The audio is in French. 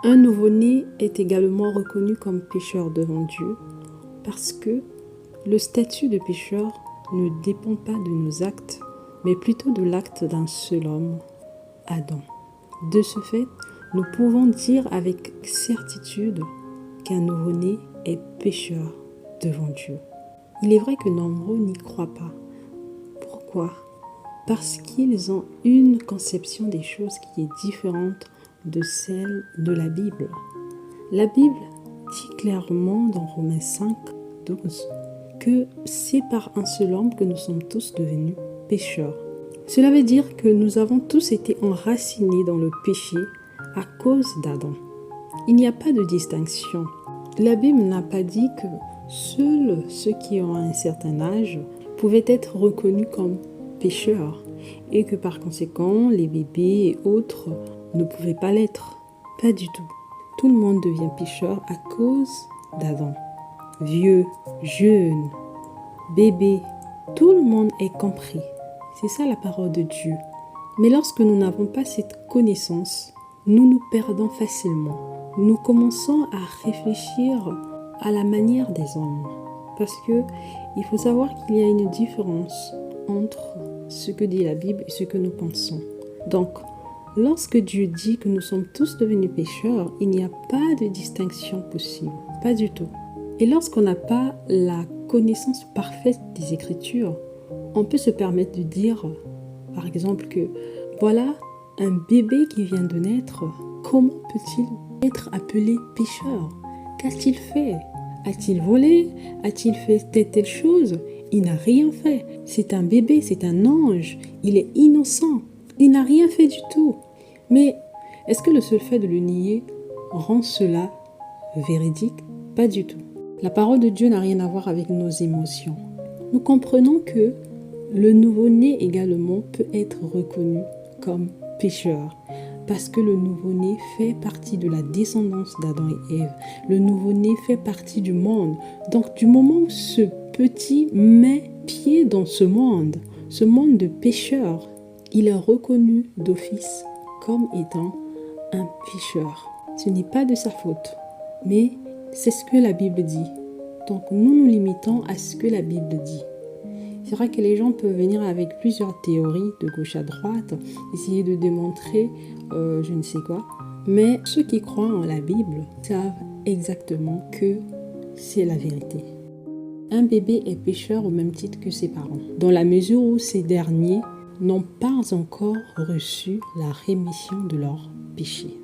Un nouveau-né est également reconnu comme pécheur devant Dieu parce que le statut de pécheur ne dépend pas de nos actes, mais plutôt de l'acte d'un seul homme, Adam. De ce fait, nous pouvons dire avec certitude qu'un nouveau-né est pécheur devant Dieu. Il est vrai que nombreux n'y croient pas. Pourquoi ? Parce qu'ils ont une conception des choses qui est différente de celle de la Bible. La Bible dit clairement dans Romains 5, 12 que c'est par un seul homme que nous sommes tous devenus pécheurs. Cela veut dire que nous avons tous été enracinés dans le péché à cause d'Adam. Il n'y a pas de distinction. La Bible n'a pas dit que seuls ceux qui ont un certain âge pouvaient être reconnus comme pécheurs et que par conséquent les bébés et autres ne pouvaient pas l'être. Pas du tout. Tout le monde devient pécheur à cause d'Adam. Vieux, jeune, bébé, tout le monde est compris. C'est ça la parole de Dieu. Mais lorsque nous n'avons pas cette connaissance, nous nous perdons facilement. Nous commençons à réfléchir à la manière des hommes. Parce que il faut savoir qu'il y a une différence entre ce que dit la Bible et ce que nous pensons. Donc, lorsque Dieu dit que nous sommes tous devenus pécheurs, il n'y a pas de distinction possible. Pas du tout. Et lorsqu'on n'a pas la connaissance parfaite des Écritures, on peut se permettre de dire, par exemple, que voilà un bébé qui vient de naître, comment peut-il être appelé pécheur ? Qu'a-t-il fait ? A-t-il volé ? A-t-il fait telle chose ? Il n'a rien fait. C'est un bébé, c'est un ange. Il est innocent. Il n'a rien fait du tout. Mais est-ce que le seul fait de le nier rend cela véridique ? Pas du tout. La parole de Dieu n'a rien à voir avec nos émotions. Nous comprenons que le nouveau-né également peut être reconnu comme pécheur parce que le nouveau-né fait partie de la descendance d'Adam et Ève. Le nouveau-né fait partie du monde. Donc du moment où ce petit met pied dans ce monde de pécheurs, il est reconnu d'office comme étant un pécheur. Ce n'est pas de sa faute, mais c'est ce que la Bible dit. Donc nous nous limitons à ce que la Bible dit. C'est vrai que les gens peuvent venir avec plusieurs théories de gauche à droite, essayer de démontrer je ne sais quoi. Mais ceux qui croient en la Bible savent exactement que c'est la vérité. Un bébé est pécheur au même titre que ses parents, dans la mesure où ces derniers n'ont pas encore reçu la rémission de leurs péchés.